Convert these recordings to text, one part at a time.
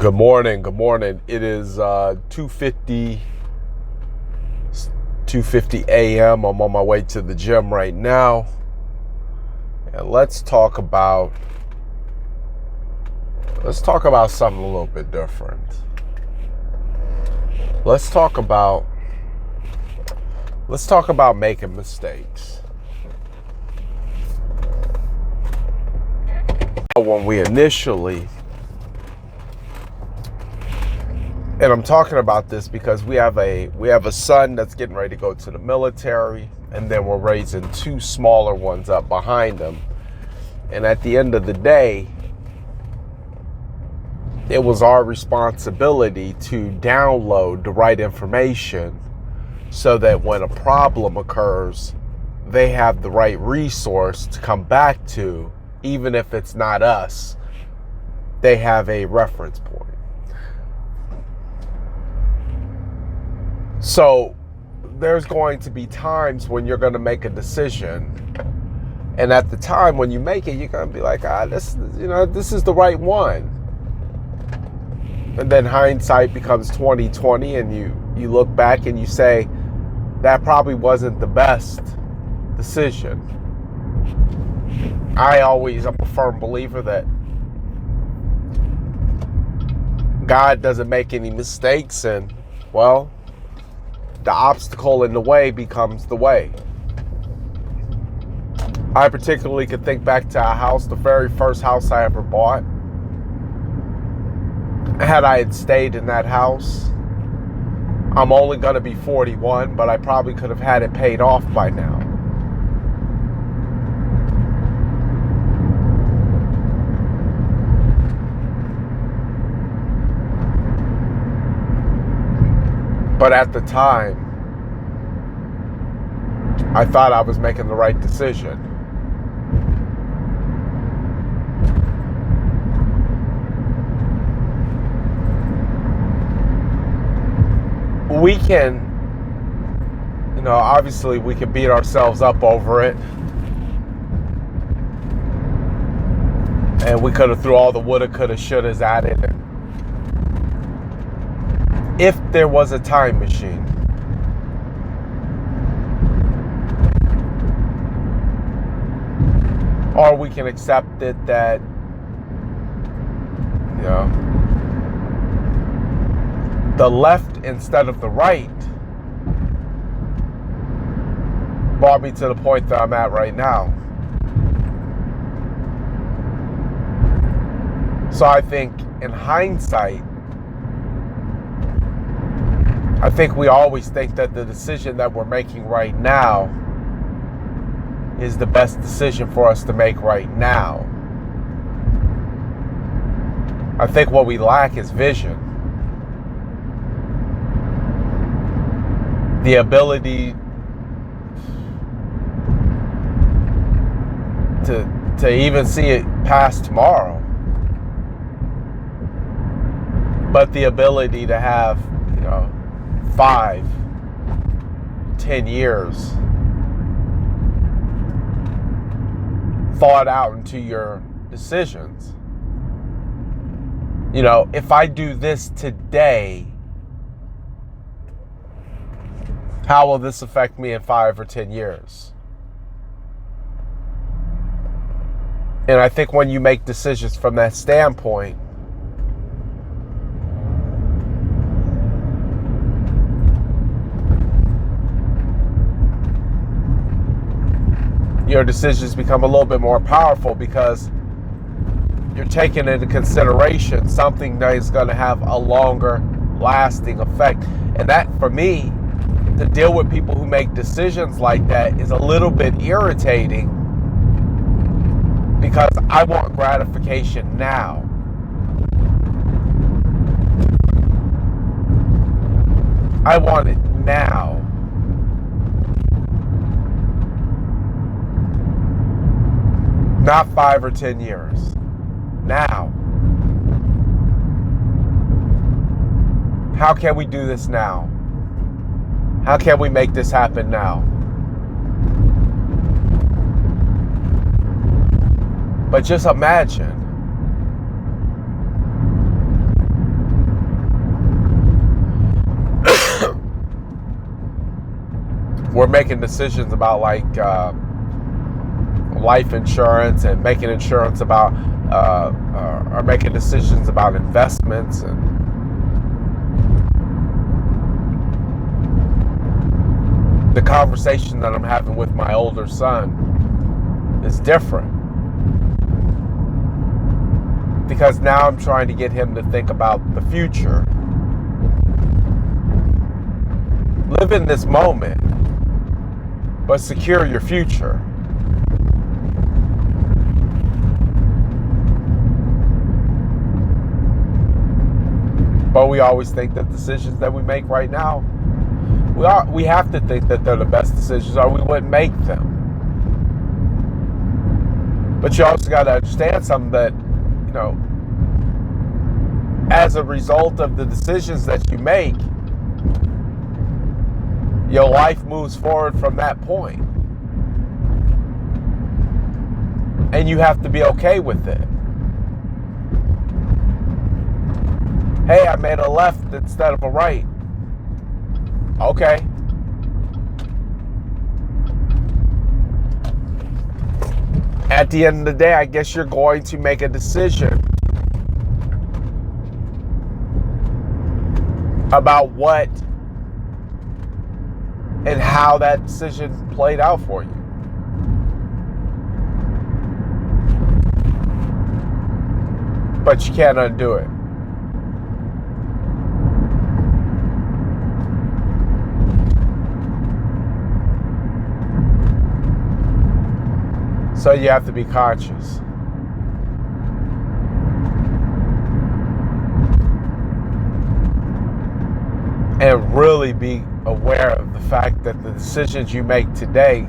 Good morning. Good morning. It is 2:50 a.m. I'm on my way to the gym right now. And let's talk about something a little bit different. Let's talk about making mistakes. When we initially, and I'm talking about this because we have a son that's getting ready to go to the military, and then we're raising two smaller ones up behind him. And at the end of the day, it was our responsibility to download the right information so that when a problem occurs, they have the right resource to come back to. Even if it's not us, they have a reference point. So there's going to be times when you're going to make a decision, and at the time when you make it, you're going to be like, this is the right one. And then hindsight becomes 20/20, and you look back and you say, that probably wasn't the best decision. I'm a firm believer that God doesn't make any mistakes, and well, the obstacle in the way becomes the way. I particularly could think back to a house, the very first house I ever bought. Had I had stayed in that house, I'm only going to be 41, but I probably could have had it paid off by now. But at the time, I thought I was making the right decision. We can, obviously we can beat ourselves up over it. And we could have threw all the woulda, coulda, shouldas at it. If there was a time machine, or we can accept it that, the left instead of the right brought me to the point that I'm at right now. So I think in hindsight, I think we always think that the decision that we're making right now is the best decision for us to make right now. I think what we lack is vision. The ability to even see it past tomorrow. But the ability to have, 5, 10 years thought out into your decisions. If I do this today, how will this affect me in 5 or 10 years? And I think when you make decisions from that standpoint, your decisions become a little bit more powerful because you're taking into consideration something that is going to have a longer lasting effect. And that, for me, to deal with people who make decisions like that is a little bit irritating because I want gratification now. I want it now. Not 5 or 10 years. Now. How can we do this now? How can we make this happen now? But just imagine we're making decisions about like life insurance and making insurance about or making decisions about investments, and the conversation that I'm having with my older son is different, because now I'm trying to get him to think about the future. Live in this moment, but secure your future. But we always think that decisions that we make right now, we have to think that they're the best decisions, or we wouldn't make them. But you also got to understand something, that, you know, as a result of the decisions that you make, your life moves forward from that point. And you have to be okay with it. Hey, I made a left instead of a right. Okay. At the end of the day, I guess you're going to make a decision about what and how that decision played out for you. But you can't undo it. So you have to be conscious. And really be aware of the fact that the decisions you make today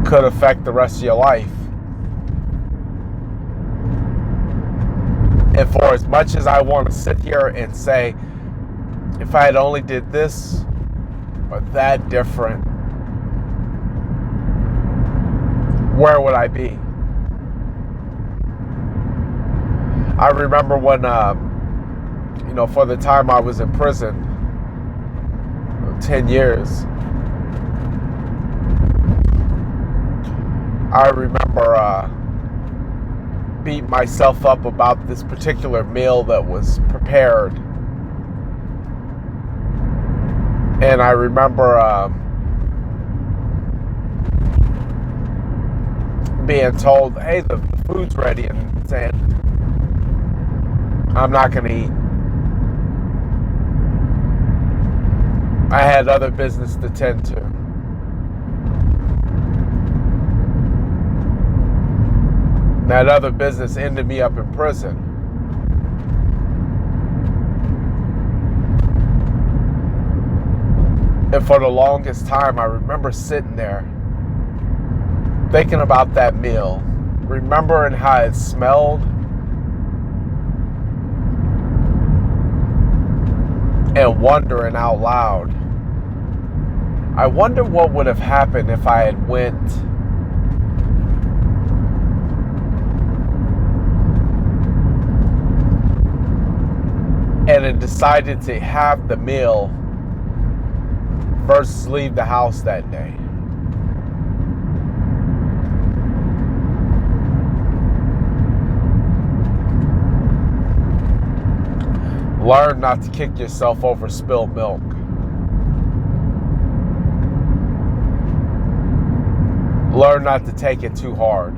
could affect the rest of your life. And for as much as I want to sit here and say, if I had only did this or that different, where would I be? I remember when, for the time I was in prison, 10 years, I remember beating myself up about this particular meal that was prepared. And I remember being told, hey, the food's ready, and saying, I'm not going to eat. I had other business to tend to. That other business ended me up in prison. And for the longest time, I remember sitting there thinking about that meal, remembering how it smelled, and wondering out loud, I wonder what would have happened if I had went and had decided to have the meal versus leave the house that day. Learn not to kick yourself over spilled milk. Learn not to take it too hard.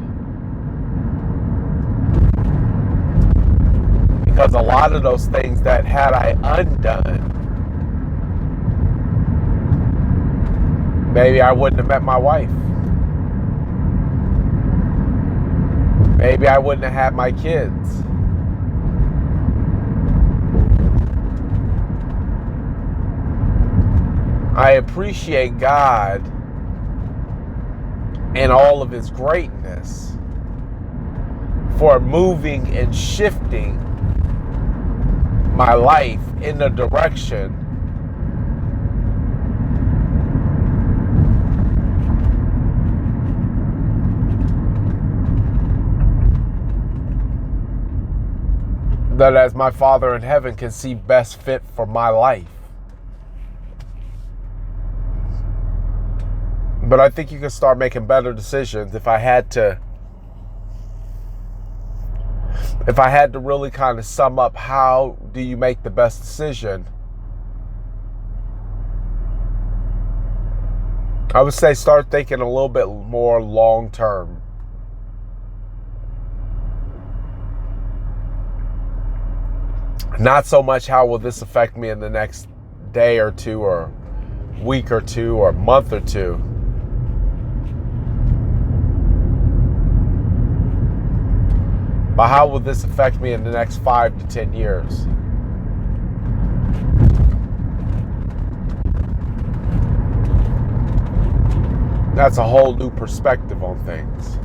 Because a lot of those things that had I undone, maybe I wouldn't have met my wife. Maybe I wouldn't have had my kids. I appreciate God and all of His greatness for moving and shifting my life in the direction that, as my Father in heaven, can see best fit for my life. But I think you can start making better decisions. If I had to really kind of sum up how do you make the best decision, I would say start thinking a little bit more long term. Not so much how will this affect me in the next day or two or week or two or month or two. But how will this affect me in the next 5 to 10 years? That's a whole new perspective on things.